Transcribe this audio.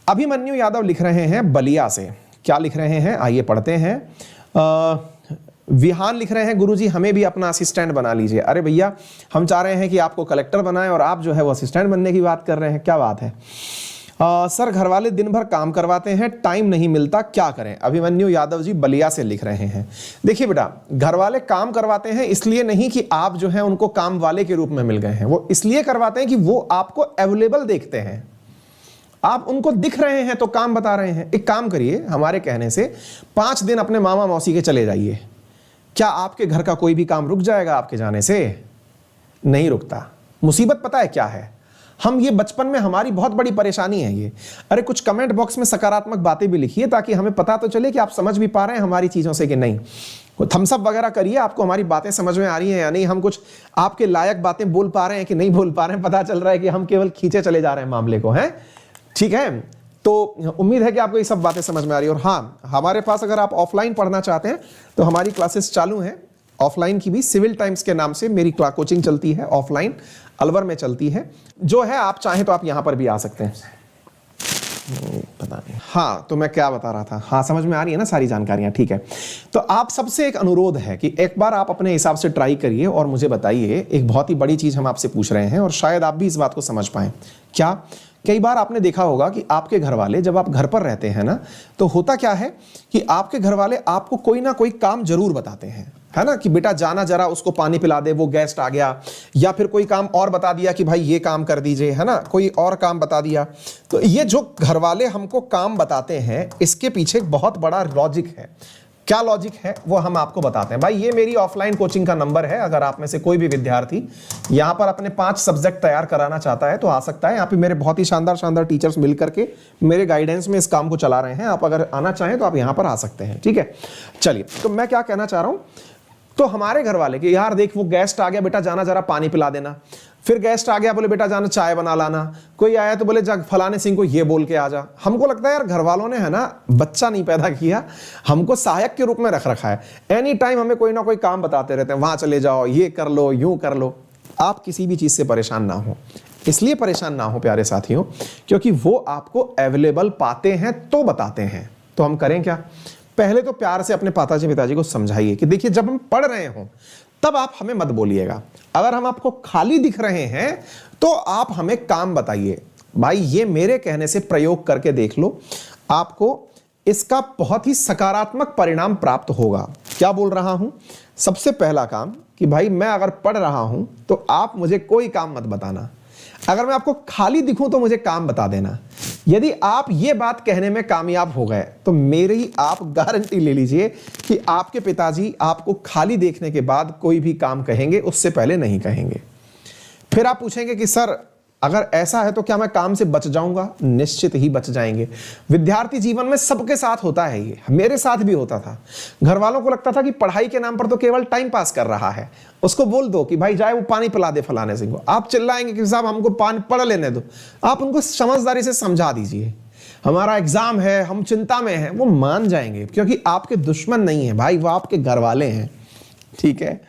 अभिमन्यु यादव लिख रहे हैं बलिया से, क्या लिख रहे हैं आइए पढ़ते हैं। विहान लिख रहे हैं गुरुजी हमें भी अपना असिस्टेंट बना लीजिए। अरे भैया हम चाह रहे हैं कि आपको कलेक्टर बनाएं और आप जो है वो असिस्टेंट बनने की बात कर रहे हैं, क्या बात है। सर घर वाले दिन भर काम करवाते हैं, टाइम नहीं मिलता, क्या करें। अभिमन्यु यादव जी बलिया से लिख रहे हैं। देखिए बेटा, घर वाले काम करवाते हैं इसलिए नहीं कि आप जो है उनको काम वाले के रूप में मिल गए हैं, वो इसलिए करवाते हैं कि वो आपको अवेलेबल देखते हैं, आप उनको दिख रहे हैं तो काम बता रहे हैं। एक काम करिए, हमारे कहने से 5 दिन अपने मामा मौसी के चले जाइए, क्या आपके घर का कोई भी काम रुक जाएगा आपके जाने से? नहीं रुकता। मुसीबत पता है क्या है, हम ये बचपन में हमारी बहुत बड़ी परेशानी है ये। अरे कुछ कमेंट बॉक्स में सकारात्मक बातें भी लिखिए ताकि हमें पता तो चले कि आप समझ भी पा रहे हैं हमारी चीजों से कि नहीं। थम्स अप वगैरह करिए, आपको हमारी बातें समझ में आ रही हैं या नहीं, हम कुछ आपके लायक बातें बोल पा रहे हैं कि नहीं बोल पा रहे हैं। पता चल रहा है कि हम केवल खींचे चले जा रहे हैं मामले को, हैं? ठीक है, तो उम्मीद है कि आपको ये सब बातें समझ में आ रही है। और हाँ, हमारे पास अगर आप ऑफलाइन पढ़ना चाहते हैं तो हमारी क्लासेस चालू हैं, ऑफलाइन की भी। सिविल टाइम्स के नाम से मेरी कोचिंग चलती है, ऑफलाइन अलवर में चलती है। जो है आप चाहें तो आप यहां पर भी आ सकते हैं। पता नहीं, हाँ तो मैं क्या बता रहा था, हाँ समझ में आ रही है ना सारी जानकारियां, ठीक है। तो आप सबसे एक अनुरोध है कि एक बार आप अपने हिसाब से ट्राई करिए और मुझे बताइए। एक बहुत ही बड़ी चीज हम आपसे पूछ रहे हैं और शायद आप भी इस बात को समझ पाएं। क्या कई बार आपने देखा होगा कि आपके घर वाले जब आप घर पर रहते हैं ना, तो होता क्या है कि आपके घर वाले आपको कोई ना कोई काम जरूर बताते हैं, है ना, कि बेटा जाना जरा उसको पानी पिला दे, वो गेस्ट आ गया, या फिर कोई काम और बता दिया कि भाई ये काम कर दीजिए, है ना, कोई और काम बता दिया। तो ये जो घर वाले हमको काम बताते हैं, इसके पीछे एक बहुत बड़ा लॉजिक है। क्या लॉजिक है वो हम आपको बताते हैं। भाई ये मेरी ऑफलाइन कोचिंग का नंबर है, अगर आप में से कोई भी विद्यार्थी यहाँ पर अपने 5 सब्जेक्ट तैयार कराना चाहता है तो आ सकता है। यहाँ पे मेरे बहुत ही शानदार टीचर्स मिलकर के मेरे गाइडेंस में इस काम को चला रहे हैं। आप अगर आना चाहें तो आप यहाँ पर आ सकते हैं, ठीक है। चलिए, तो मैं क्या कहना चाह रहा हूँ, तो हमारे घर वाले कि यार देख वो गेस्ट आ गया, बेटा जाना जरा पानी पिला देना। फिर गेस्ट आ गया, बोले बेटा जाना चाय बना लाना। कोई आया तो बोले जा फलाने सिंह को ये बोल के आ जा। हमको लगता है यार घर वालों ने, है ना, बच्चा नहीं पैदा किया, हमको सहायक के रूप में रख रखा है। एनी टाइम हमें कोई ना कोई काम बताते रहते हैं, वहां चले जाओ, ये कर लो, यूं कर लो। आप किसी भी चीज से परेशान ना हो, इसलिए परेशान ना हो प्यारे साथियों, क्योंकि वो आपको अवेलेबल पाते हैं तो बताते हैं। तो हम करें क्या, पहले तो प्यार से अपने पिताजी को समझाइए कि देखिए जब हम पढ़ रहे हो तब आप हमें मत बोलिएगा। अगर हम आपको खाली दिख रहे हैं तो आप हमें काम बताइए। भाई ये मेरे कहने से प्रयोग करके देख लो, आपको इसका बहुत ही सकारात्मक परिणाम प्राप्त होगा। क्या बोल रहा हूं, सबसे पहला काम कि भाई मैं अगर पढ़ रहा हूं तो आप मुझे कोई काम मत बताना। अगर मैं आपको खाली दिखूं तो मुझे काम बता देना। यदि आप ये बात कहने में कामयाब हो गए तो मेरी आप गारंटी ले लीजिए कि आपके पिताजी आपको खाली देखने के बाद कोई भी काम कहेंगे, उससे पहले नहीं कहेंगे। फिर आप पूछेंगे कि सर अगर ऐसा है तो क्या मैं काम से बच जाऊंगा? निश्चित ही बच जाएंगे। विद्यार्थी जीवन में सबके साथ होता है, ये मेरे साथ भी होता था। घर वालों को लगता था कि पढ़ाई के नाम पर तो केवल टाइम पास कर रहा है, उसको बोल दो कि भाई जाए वो पानी पिला दे फलाने सिंह को। आप चिल्लाएंगे कि साहब हमको पानी पढ़ लेने दो। आप उनको समझदारी से समझा दीजिए, हमारा एग्जाम है, हम चिंता में हैं, वो मान जाएंगे, क्योंकि आपके दुश्मन नहीं है भाई, वो आपके घर वाले हैं, ठीक है।